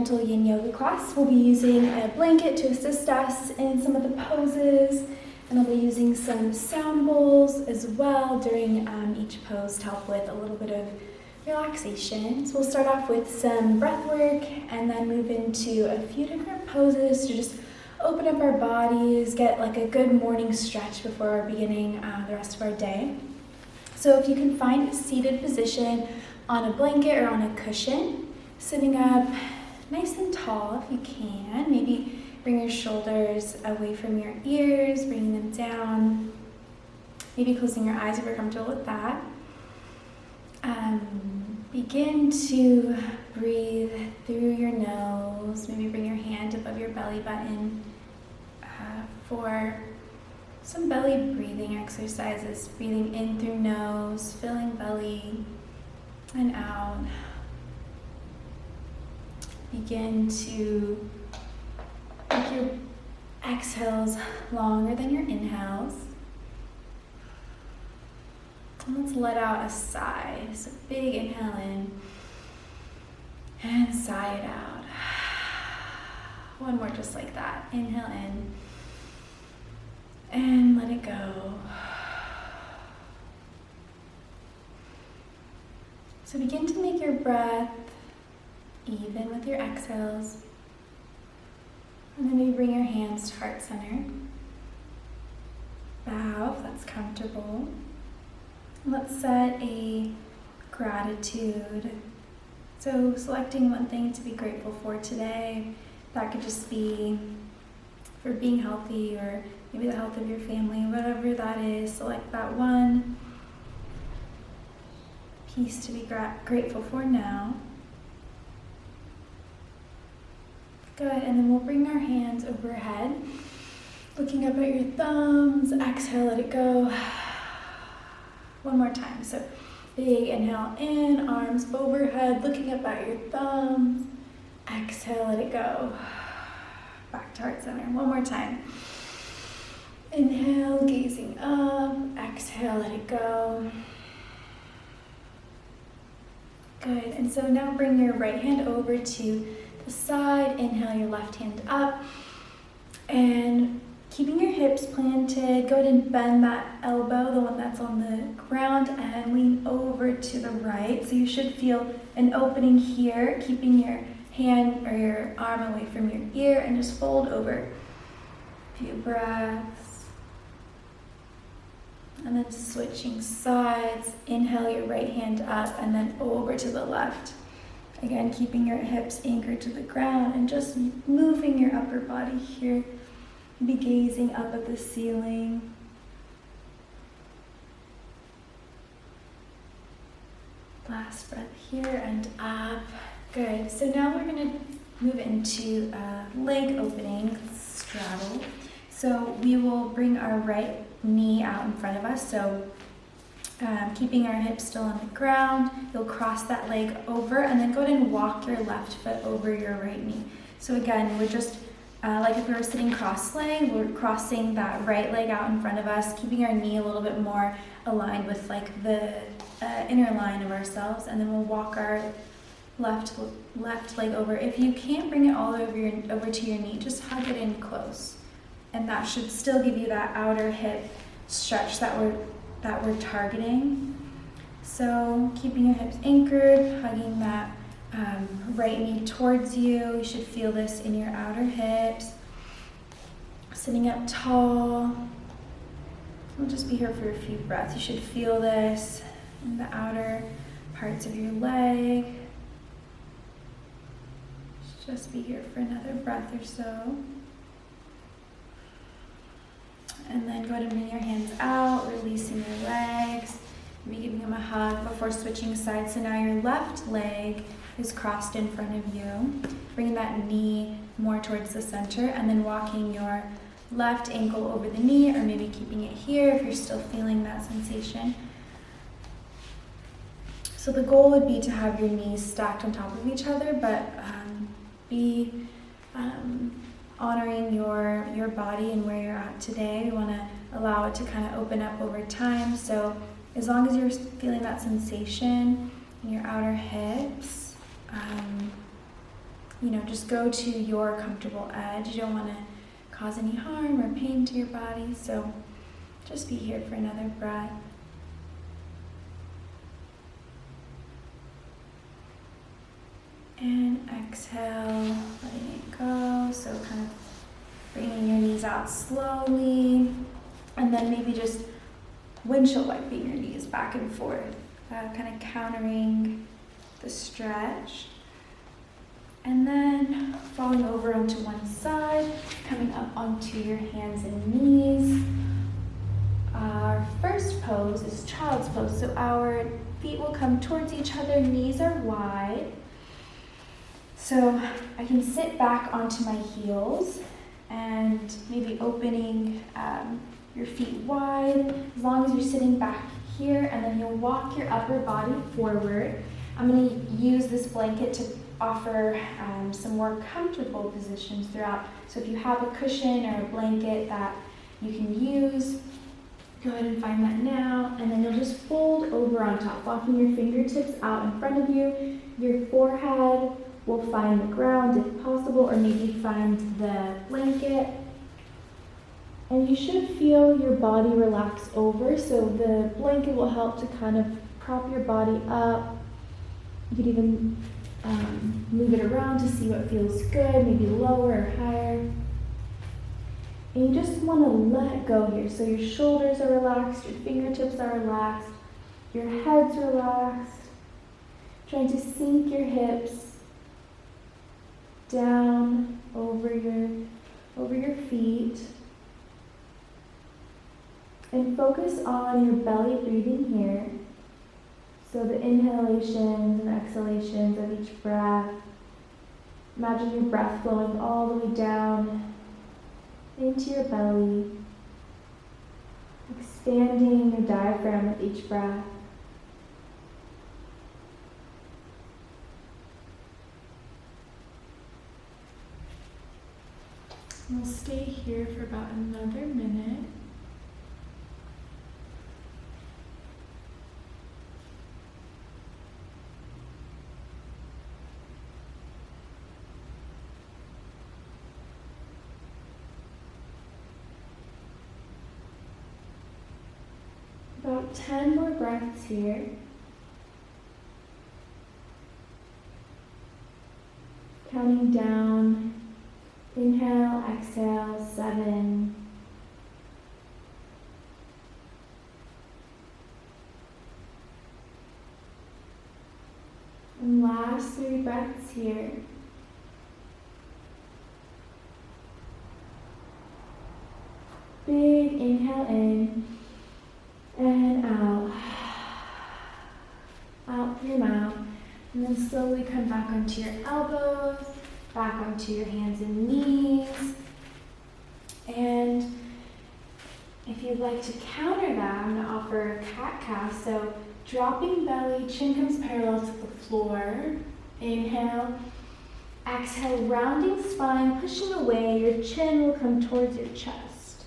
Gentle Yin Yoga class. We'll be using a blanket to assist us in some of the poses, and I'll be using some sound bowls as well during each pose to help with a little bit of relaxation. So we'll start off with some breath work and then move into a few different poses to just open up our bodies, get like a good morning stretch before beginning the rest of our day. So if you can find a seated position on a blanket or on a cushion, sitting up nice and tall if you can. Maybe bring your shoulders away from your ears, bringing them down. Maybe closing your eyes if you're comfortable with that. Begin to breathe through your nose. Maybe bring your hand above your belly button for some belly breathing exercises. Breathing in through nose, filling belly and out. Begin to make your exhales longer than your inhales. And let's let out a sigh. So big inhale in and sigh it out. One more just like that. Inhale in and let it go. So begin to make your breath even with your exhales. And then maybe bring your hands to heart center. Bow if that's comfortable. Let's set a gratitude. So selecting one thing to be grateful for today. That could just be for being healthy, or maybe the health of your family, whatever that is. Select that one piece to be grateful for now. Good, and then we'll bring our hands overhead, looking up at your thumbs. Exhale, let it go. One more time. So big inhale in, arms overhead, looking up at your thumbs. Exhale, let it go. Back to heart center. One more time. Inhale, gazing up. Exhale, let it go. Good, and so now bring your right hand over to the side. Inhale your left hand up, and keeping your hips planted, go ahead and bend that elbow, the one that's on the ground, and lean over to the right. So you should feel an opening here, keeping your hand or your arm away from your ear, and just fold over. A few breaths. And then switching sides, inhale your right hand up and then over to the left. Again, keeping your hips anchored to the ground and just moving your upper body here. Be gazing up at the ceiling. Last breath here and up. Good. So now we're going to move into leg opening straddle. So we will bring our right knee out in front of us. So keeping our hips still on the ground, you'll cross that leg over and then go ahead and walk your left foot over your right knee. So again, we're just like if we were sitting cross-legged, we're crossing that right leg out in front of us, keeping our knee a little bit more aligned with like the inner line of ourselves, and then we'll walk our left leg over. If you can't bring it all over to your knee, just hug it in close, and that should still give you that outer hip stretch that we're targeting. So keeping your hips anchored, hugging that right knee towards you. You should feel this in your outer hips. Sitting up tall. We'll just be here for a few breaths. You should feel this in the outer parts of your leg. Just be here for another breath or so. And then go ahead and bring your hands out, releasing your legs. Maybe giving them a hug before switching sides. So now your left leg is crossed in front of you. Bringing that knee more towards the center, and then walking your left ankle over the knee, or maybe keeping it here if you're still feeling that sensation. So the goal would be to have your knees stacked on top of each other, but be honoring your body and where you're at today. We want to allow it to kind of open up over time. So as long as you're feeling that sensation in your outer hips, just go to your comfortable edge. You don't want to cause any harm or pain to your body, so just be here for another breath. And exhale, letting it go. So kind of bringing your knees out slowly, and then maybe just windshield wiping your knees back and forth, kind of countering the stretch. And then falling over onto one side, coming up onto your hands and knees. Our first pose is child's pose. So our feet will come towards each other, knees are wide. So I can sit back onto my heels and maybe opening your feet wide, as long as you're sitting back here, and then you'll walk your upper body forward. I'm going to use this blanket to offer some more comfortable positions throughout. So if you have a cushion or a blanket that you can use, go ahead and find that now. And then you'll just fold over on top, walking your fingertips out in front of you. Your forehead will find the ground if possible, or maybe find the blanket. And you should feel your body relax over, so the blanket will help to kind of prop your body up. You could even move it around to see what feels good, maybe lower or higher. And you just want to let go here. So your shoulders are relaxed, your fingertips are relaxed, your head's relaxed. Trying to sink your hips down over your feet. And focus on your belly breathing here. So the inhalations and exhalations of each breath. Imagine your breath flowing all the way down into your belly, expanding your diaphragm with each breath. We'll stay here for about another minute. About 10 more breaths here. Counting down. Inhale, exhale, 7. And last 3 breaths here. Big inhale in and out. Out through your mouth. And then slowly come back onto your elbows, back onto your hands and knees. And if you'd like to counter that, I'm going to offer a cat-cow. So dropping belly, chin comes parallel to the floor. Inhale. Exhale, rounding spine, pushing away. Your chin will come towards your chest.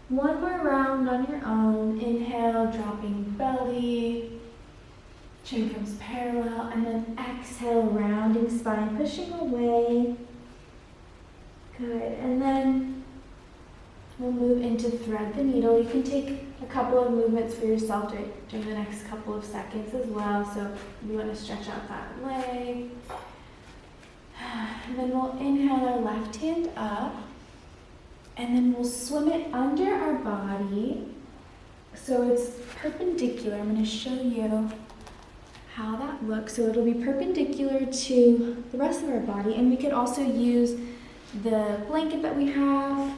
One more round on your own. Inhale, dropping belly. Chin comes parallel, and then exhale, rounding spine, pushing away. Good, and then we'll move into thread the needle. You can take a couple of movements for yourself during the next couple of seconds as well. So you want to stretch out that leg. And then we'll inhale our left hand up, and then we'll swim it under our body. So it's perpendicular. I'm going to show you how that looks. So it'll be perpendicular to the rest of our body, and we could also use the blanket that we have,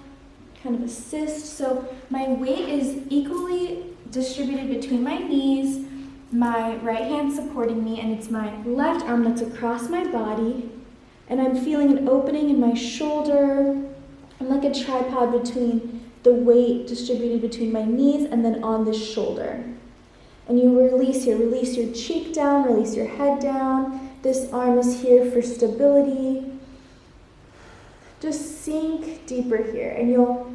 kind of assist. So my weight is equally distributed between my knees, my right hand supporting me, and it's my left arm that's across my body, and I'm feeling an opening in my shoulder. I'm like a tripod between the weight distributed between my knees and then on this shoulder. And you release here, release your cheek down, release your head down. This arm is here for stability. Just sink deeper here, and you'll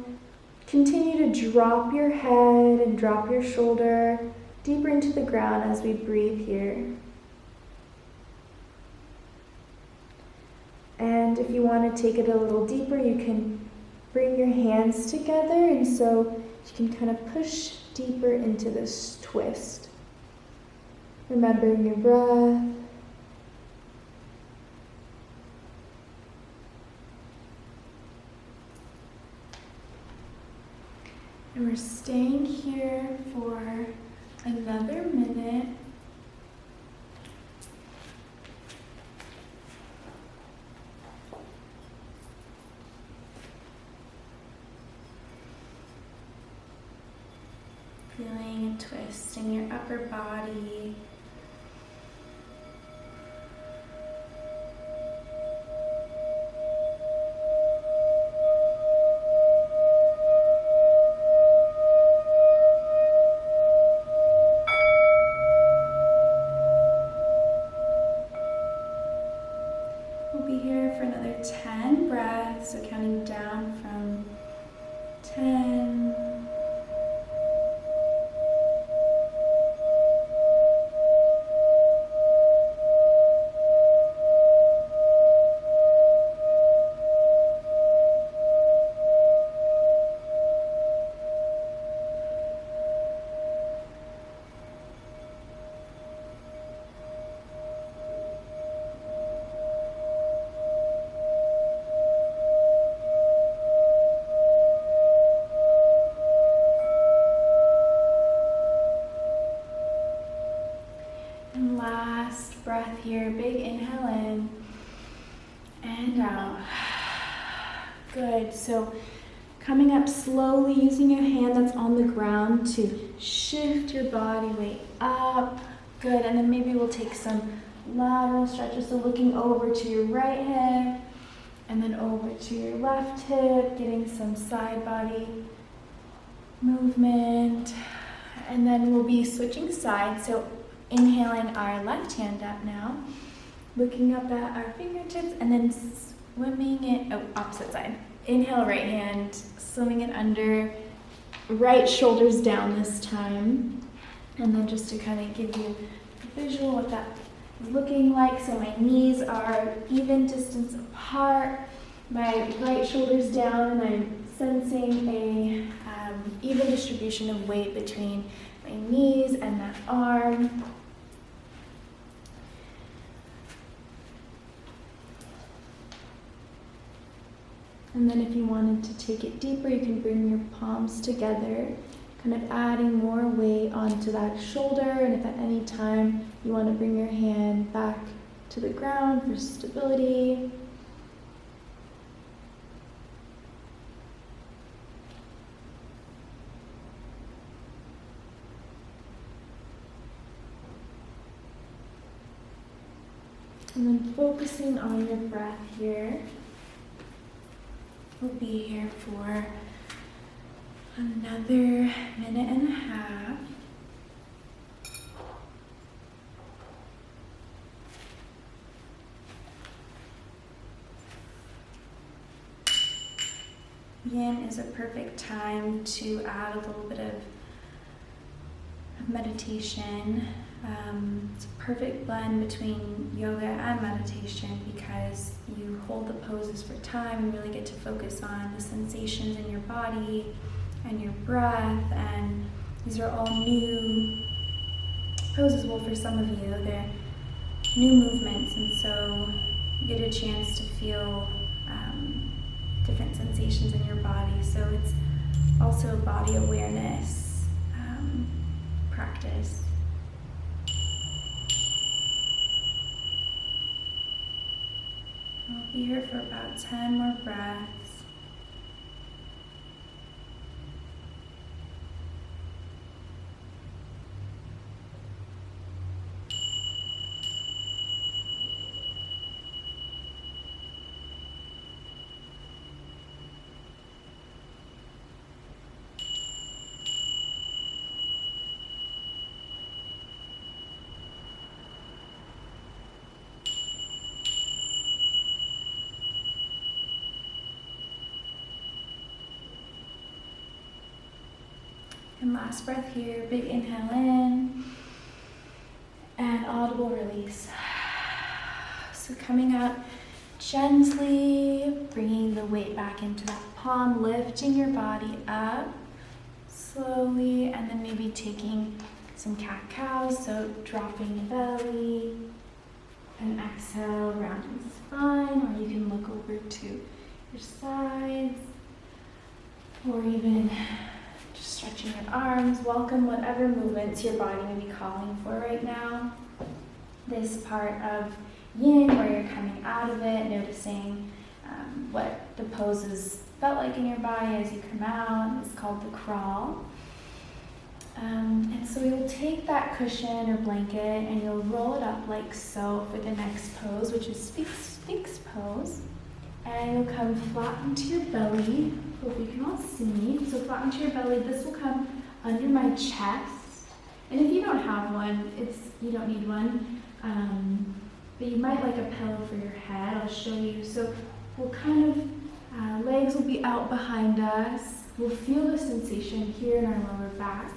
continue to drop your head and drop your shoulder deeper into the ground as we breathe here. And if you want to take it a little deeper, you can bring your hands together, and so you can kind of push deeper into this twist. Remembering your breath. And we're staying here for another minute. Feeling a twist in your upper body. We'll be here for another 10 breaths, so counting down from 10. And last breath here, big inhale in and out. Good, so coming up slowly, using your hand that's on the ground to shift your body weight up. Good, and then maybe we'll take some lateral stretches, so looking over to your right hip and then over to your left hip, getting some side body movement. And then we'll be switching sides, so inhaling our left hand up now, looking up at our fingertips, and then swimming it, opposite side. Inhale, right hand, swimming it under, right shoulders down this time. And then just to kind of give you a visual what that is looking like. So my knees are even distance apart, my right shoulder's down, and I'm sensing a even distribution of weight between my knees and that arm. And then if you wanted to take it deeper, you can bring your palms together, kind of adding more weight onto that shoulder. And if at any time you want to bring your hand back to the ground for stability. And then focusing on your breath here. We'll be here for another minute and a half. Yin is a perfect time to add a little bit of meditation. It's a perfect blend between yoga and meditation because you hold the poses for time and really get to focus on the sensations in your body and your breath. And these are all new poses. Well, for some of you, they're new movements, and so you get a chance to feel different sensations in your body. So it's also a body awareness practice. We'll be here for about 10 more breaths. And last breath here, big inhale in and audible release. So coming up Gently bringing the weight back into that palm, lifting your body up slowly, and then maybe taking some cat-cows, so dropping the belly, and exhale, rounding the spine, or you can look over to your sides, or even just stretching your arms. Welcome whatever movements your body may be calling for right now. This part of Yin, where you're coming out of it, noticing what the poses felt like in your body as you come out, is called the crawl. And so you'll take that cushion or blanket and you'll roll it up like so for the next pose, which is Sphinx pose. And you'll come flat into your belly. Hope you can all see me. So flat into your belly. This will come under my chest. And if you don't have one, you don't need one. But you might like a pillow for your head. I'll show you. So we'll kind of, legs will be out behind us. We'll feel the sensation here in our lower back.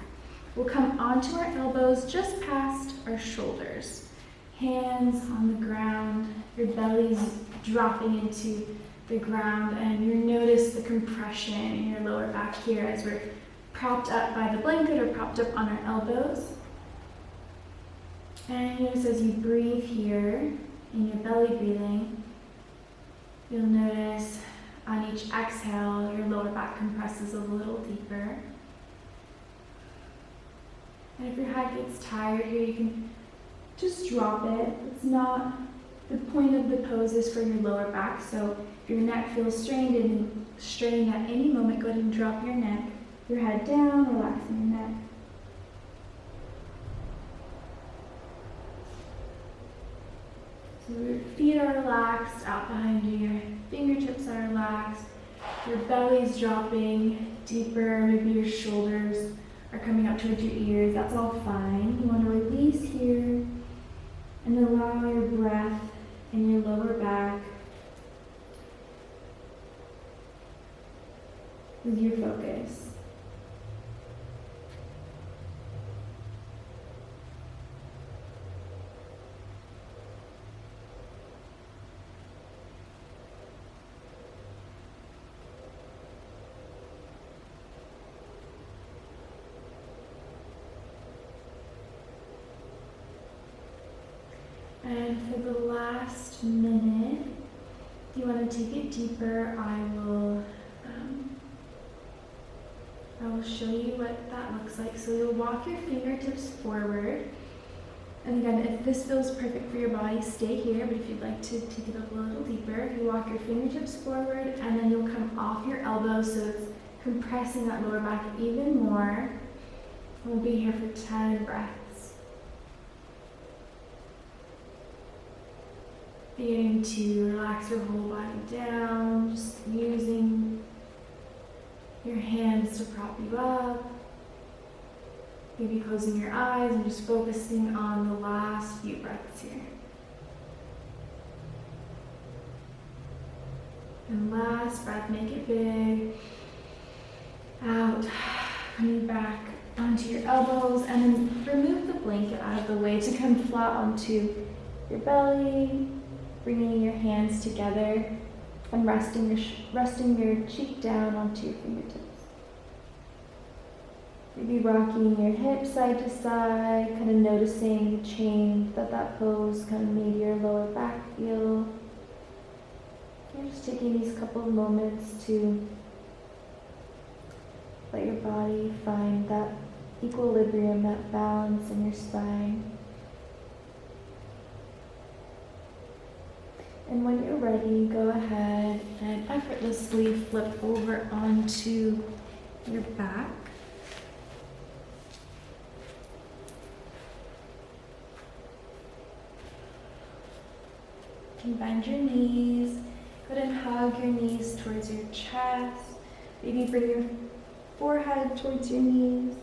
We'll come onto our elbows just past our shoulders. Hands on the ground. Your belly's dropping into the ground, and you notice the compression in your lower back here as we're propped up by the blanket or propped up on our elbows. And notice as you breathe here, in your belly breathing, you'll notice on each exhale, your lower back compresses a little deeper. And if your head gets tired here, you can just drop it. It's not, the point of the pose is for your lower back, so if your neck feels strained at any moment, go ahead and drop your neck, your head down, relaxing your neck. So your feet are relaxed out behind you, your fingertips are relaxed, your belly's dropping deeper, maybe your shoulders are coming up towards your ears. That's all fine. You want to release here and allow your breath in your lower back with your focus. And for the last minute, if you want to take it deeper, I will show you what that looks like. So you'll walk your fingertips forward. And again, if this feels perfect for your body, stay here. But if you'd like to take it up a little deeper, you walk your fingertips forward, and then you'll come off your elbows, so it's compressing that lower back even more. We'll be here for 10 breaths. Beginning to relax your whole body down, just using your hands to prop you up. Maybe closing your eyes and just focusing on the last few breaths here. And last breath, make it big. Out, coming back onto your elbows, and then remove the blanket out of the way to come flat onto your belly. Bringing your hands together and resting your cheek down onto your fingertips. Maybe rocking your hips side to side, kind of noticing the change that pose kind of made your lower back feel. You're just taking these couple of moments to let your body find that equilibrium, that balance in your spine. And when you're ready, go ahead and effortlessly flip over onto your back. You can bend your knees. Go ahead and hug your knees towards your chest. Maybe bring your forehead towards your knees.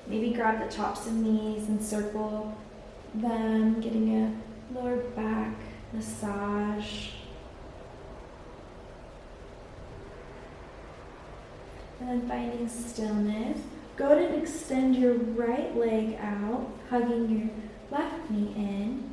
Maybe grab the tops of knees and circle them, getting a lower back massage. And then finding stillness. Go ahead and extend your right leg out, hugging your left knee in.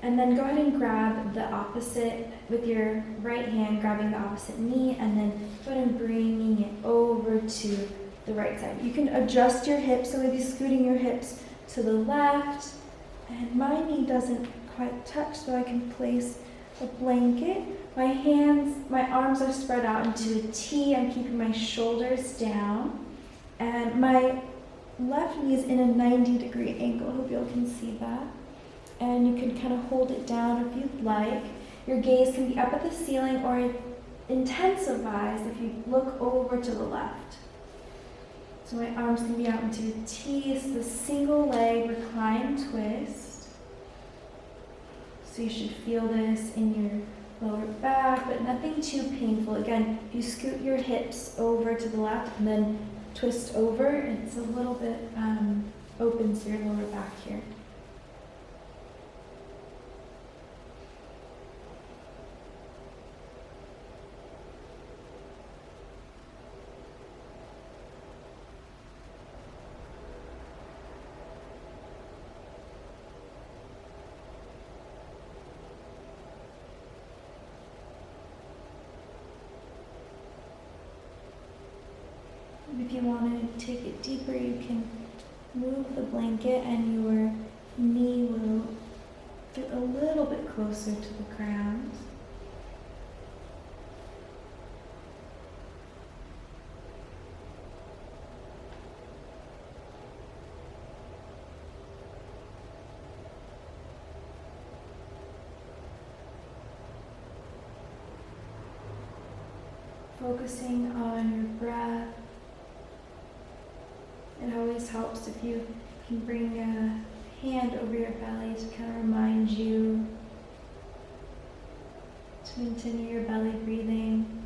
And then go ahead and grab the opposite with your right hand, grabbing the opposite knee, and then go ahead and bringing it over to the right side. You can adjust your hips, so maybe scooting your hips to the left. And my knee doesn't quite touch, so I can place a blanket. My arms are spread out into a T. I'm keeping my shoulders down. And my left knee is in a 90-degree angle. I hope you all can see that. And you can kind of hold it down if you'd like. Your gaze can be up at the ceiling, or it intensifies if you look over to the left. So my arms can be out into a T. It's the single leg recline twist. So you should feel this in your lower back, but nothing too painful. Again, you scoot your hips over to the left and then twist over. It's a little bit open to your lower back here. If you want to take it deeper, you can move the blanket and your knee will get a little bit closer to the ground. Focusing on your breath. It always helps if you can bring a hand over your belly to kind of remind you to continue your belly breathing.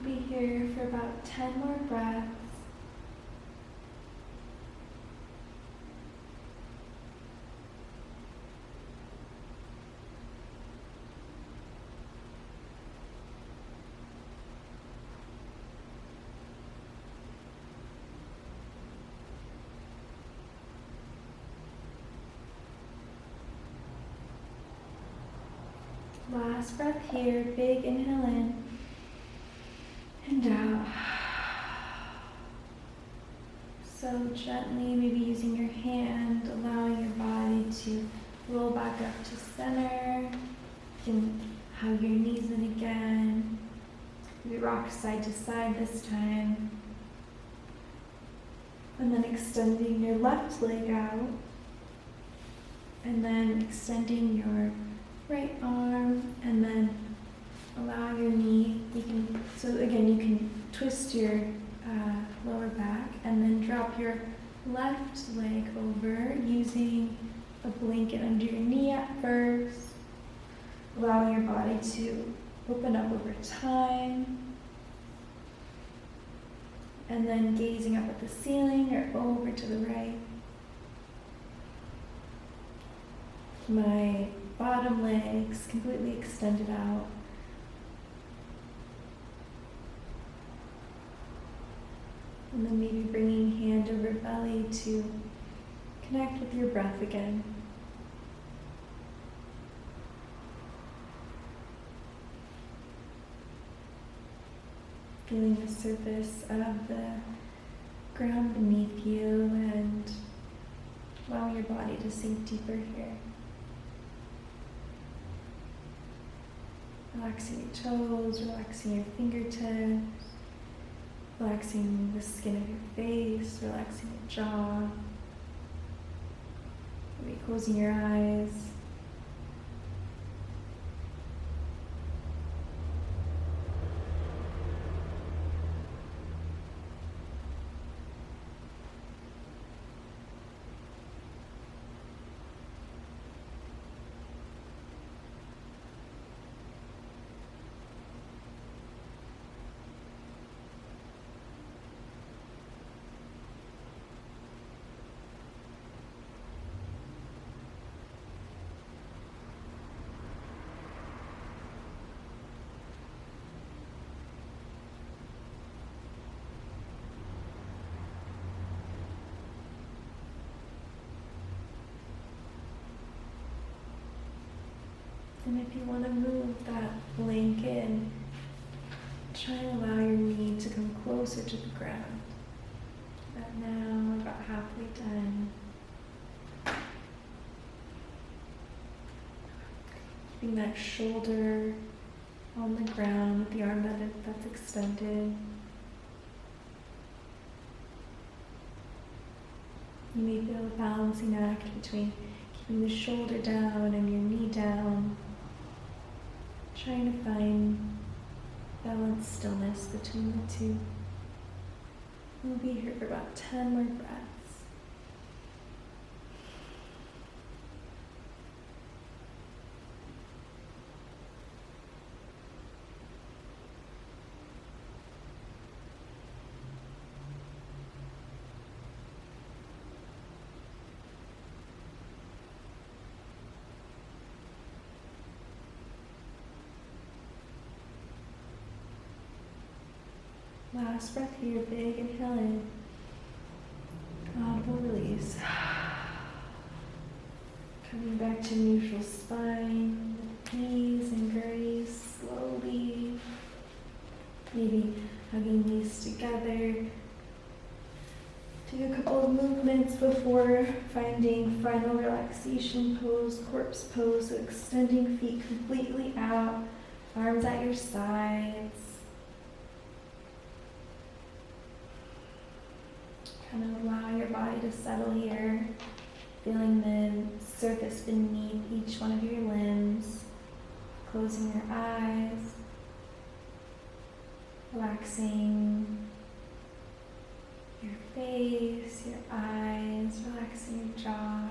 Be here for about 10 more breaths. Last breath here, big inhale in. And out. So gently, maybe using your hand, allowing your body to roll back up to center. You can hug your knees in again. Maybe rock side to side this time. And then extending your left leg out. And then extending your right arm, and then allow your knee, so again, you can twist your lower back and then drop your left leg over using a blanket under your knee at first, allowing your body to open up over time, and then gazing up at the ceiling or over to the right. My bottom legs completely extended out. And then maybe bringing hand over belly to connect with your breath again. Feeling the surface of the ground beneath you and allowing your body to sink deeper here. Relaxing your toes, relaxing your fingertips. Relaxing the skin of your face, relaxing your jaw. Maybe closing your eyes. And if you want to move that blanket, try and allow your knee to come closer to the ground. But now we're about halfway done. Keeping that shoulder on the ground with the arm that's extended. You may feel a balancing act between keeping the shoulder down and your knee down. Trying to find balanced stillness between the two. We'll be here for about 10 more breaths. Last breath here, big inhale in, audible release. Coming back to neutral spine, knees and grace, slowly. Maybe hugging knees together. Do a couple of movements before finding final relaxation pose, corpse pose, so extending feet completely out, arms at your sides. Kind of allow your body to settle here, feeling the surface beneath each one of your limbs, closing your eyes, relaxing your face, your eyes, relaxing your jaw,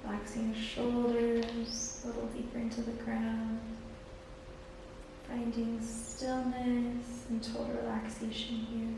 relaxing your shoulders a little deeper into the ground, finding stillness and total relaxation here.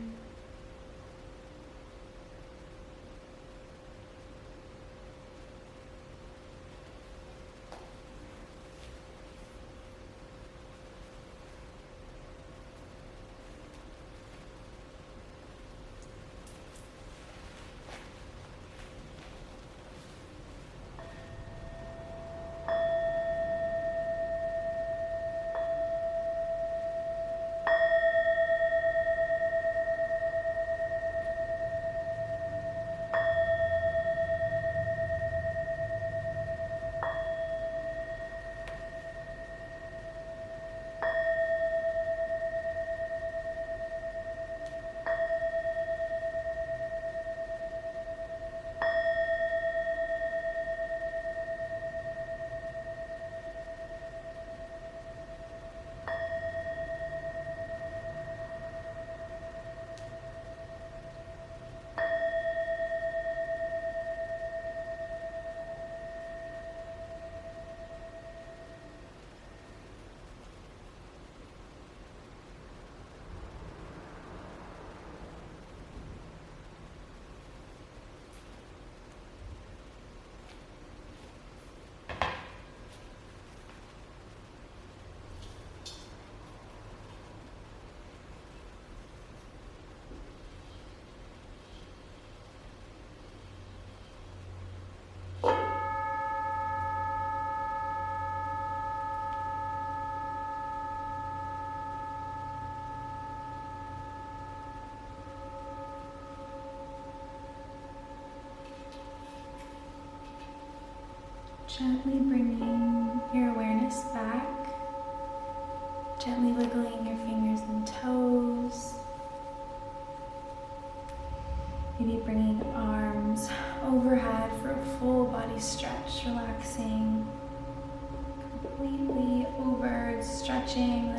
Gently bringing your awareness back, gently wiggling your fingers and toes, maybe bringing arms overhead for a full body stretch, relaxing completely over, stretching